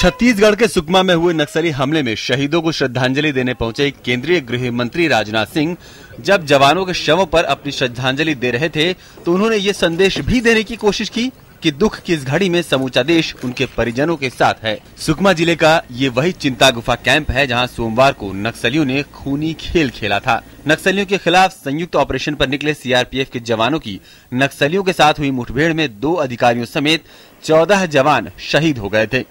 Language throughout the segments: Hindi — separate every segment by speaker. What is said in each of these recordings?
Speaker 1: छत्तीसगढ़ के सुकमा में हुए नक्सली हमले में शहीदों को श्रद्धांजलि देने पहुंचे केंद्रीय गृह मंत्री राजनाथ सिंह जब जवानों के शवों पर अपनी श्रद्धांजलि दे रहे थे तो उन्होंने ये संदेश भी देने की कोशिश की कि दुख की इस घड़ी में समूचा देश उनके परिजनों के साथ है। सुकमा जिले का ये वही चिंता गुफा कैंप है जहां सोमवार को नक्सलियों ने खूनी खेल खेला था। नक्सलियों के खिलाफ संयुक्त ऑपरेशन पर निकले सीआरपीएफ के जवानों की नक्सलियों के साथ हुई मुठभेड़ में 2 अधिकारियों समेत 14 जवान शहीद हो गए थे।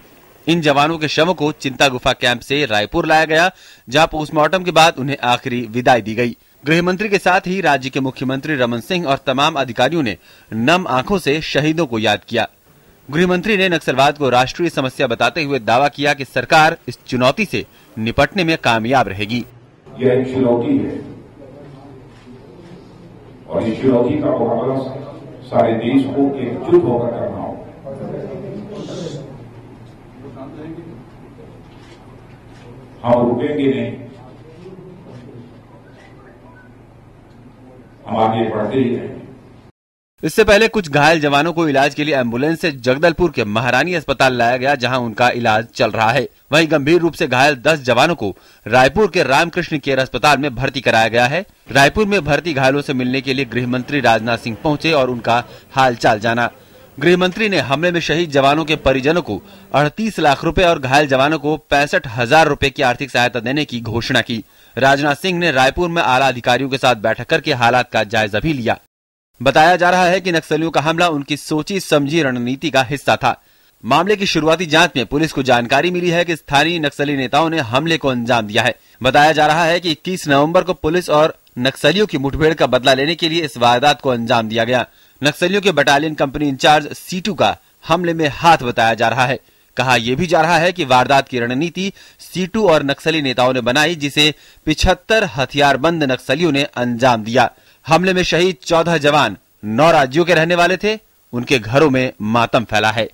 Speaker 1: इन जवानों के शवों को चिंता गुफा कैंप से रायपुर लाया गया, जहां पोस्टमार्टम के बाद उन्हें आखिरी विदाई दी गई। गृह मंत्री के साथ ही राज्य के मुख्यमंत्री रमन सिंह और तमाम अधिकारियों ने नम आंखों से शहीदों को याद किया। गृह मंत्री ने नक्सलवाद को राष्ट्रीय समस्या बताते हुए दावा किया कि सरकार इस चुनौती से निपटने में कामयाब रहेगी।
Speaker 2: यह एक चुनौती है और इस चुनौती का मुकाबला सारे देश को एकजुट होकर करना होगा। हम रुकेंगे नहीं, हम आगे बढ़ते ही रहेंगे।
Speaker 1: इससे पहले कुछ घायल जवानों को इलाज के लिए एम्बुलेंस से जगदलपुर के महारानी अस्पताल लाया गया, जहां उनका इलाज चल रहा है। वहीं गंभीर रूप से घायल 10 जवानों को रायपुर के रामकृष्ण केयर अस्पताल में भर्ती कराया गया है। रायपुर में भर्ती घायलों से मिलने के लिए गृह मंत्री राजनाथ सिंह पहुंचे और उनका हालचाल जाना। गृह मंत्री ने हमले में शहीद जवानों के परिजनों को 38 लाख रुपए और घायल जवानों को 65,000 रुपए की आर्थिक सहायता देने की घोषणा की। राजनाथ सिंह ने रायपुर में आला अधिकारियों के साथ बैठक करके हालात का जायजा भी लिया। बताया जा रहा है कि नक्सलियों का हमला उनकी सोची समझी रणनीति का हिस्सा था। मामले की शुरुआती जांच में पुलिस को जानकारी मिली है कि स्थानीय नक्सली नेताओं ने हमले को अंजाम दिया है। बताया जा रहा है कि 21 नवंबर को पुलिस और नक्सलियों की मुठभेड़ का बदला लेने के लिए इस वारदात को अंजाम दिया गया। नक्सलियों के बटालियन कंपनी इंचार्ज सीटू का हमले में हाथ बताया जा रहा है। कहा यह भी जा रहा है कि वारदात की रणनीति सीटू और नक्सली नेताओं ने बनाई, जिसे 75 हथियारबंद नक्सलियों ने अंजाम दिया। हमले में शहीद 14 जवान 9 राज्यों के रहने वाले थे। उनके घरों में मातम फैला है।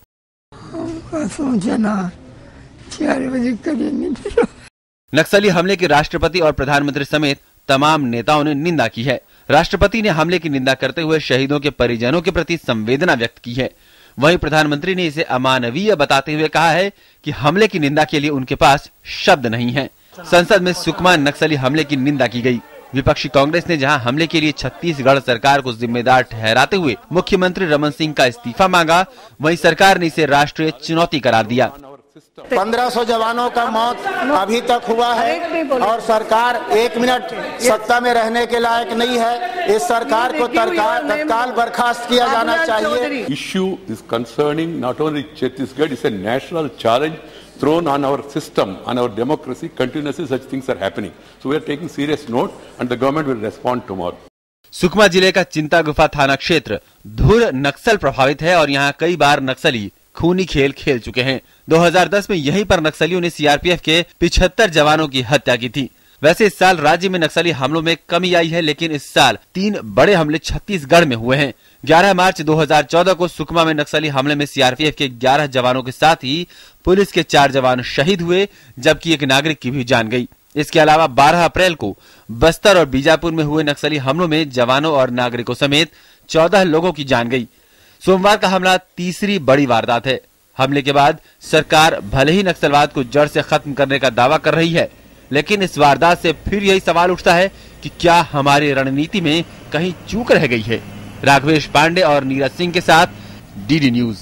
Speaker 1: नक्सली हमले के राष्ट्रपति और प्रधानमंत्री समेत तमाम नेताओं ने निंदा की है। राष्ट्रपति ने हमले की निंदा करते हुए शहीदों के परिजनों के प्रति संवेदना व्यक्त की है। वहीं प्रधानमंत्री ने इसे अमानवीय बताते हुए कहा है कि हमले की निंदा के लिए उनके पास शब्द नहीं है। संसद में सुकमा नक्सली हमले की निंदा की गई। विपक्षी कांग्रेस ने जहां हमले के लिए छत्तीसगढ़ सरकार को जिम्मेदार ठहराते हुए मुख्यमंत्री रमन सिंह का इस्तीफा मांगा, वहीं सरकार ने इसे राष्ट्रीय चुनौती करार दिया।
Speaker 3: 1500 जवानों का मौत अभी तक हुआ है और सरकार 1 मिनट सत्ता में रहने के लायक नहीं है। इस सरकार को तत्काल बर्खास्त किया जाना चाहिए।
Speaker 4: Issue is concerning not only Chhattisgarh, it's a national challenge thrown on our system, on our democracy. Continuously such things are happening. So we are taking serious note and the government will respond tomorrow.
Speaker 1: Sukma जिले का चिंता गुफा थाना क्षेत्र धुर नक्सल प्रभावित है और यहाँ कई बार नक्सली खूनी खेल खेल चुके हैं। 2010 में यहीं पर नक्सलियों ने सीआरपीएफ के 75 जवानों की हत्या की थी। वैसे इस साल राज्य में नक्सली हमलों में कमी आई है, लेकिन इस साल 3 बड़े हमले छत्तीसगढ़ में हुए हैं। 11 मार्च 2014 को सुकमा में नक्सली हमले में सीआरपीएफ के 11 जवानों के साथ ही पुलिस के 4 जवान शहीद हुए, जबकि एक नागरिक की भी जान गई। इसके अलावा 12 अप्रैल को बस्तर और बीजापुर में हुए नक्सली हमलों में जवानों और नागरिकों समेत 14 लोगों की जान गई। सोमवार का हमला तीसरी बड़ी वारदात है। हमले के बाद सरकार भले ही नक्सलवाद को जड़ से खत्म करने का दावा कर रही है, लेकिन इस वारदात से फिर यही सवाल उठता है कि क्या हमारी रणनीति में कहीं चूक रह गई है। राघवेश पांडे और नीरज सिंह के साथ डीडी न्यूज।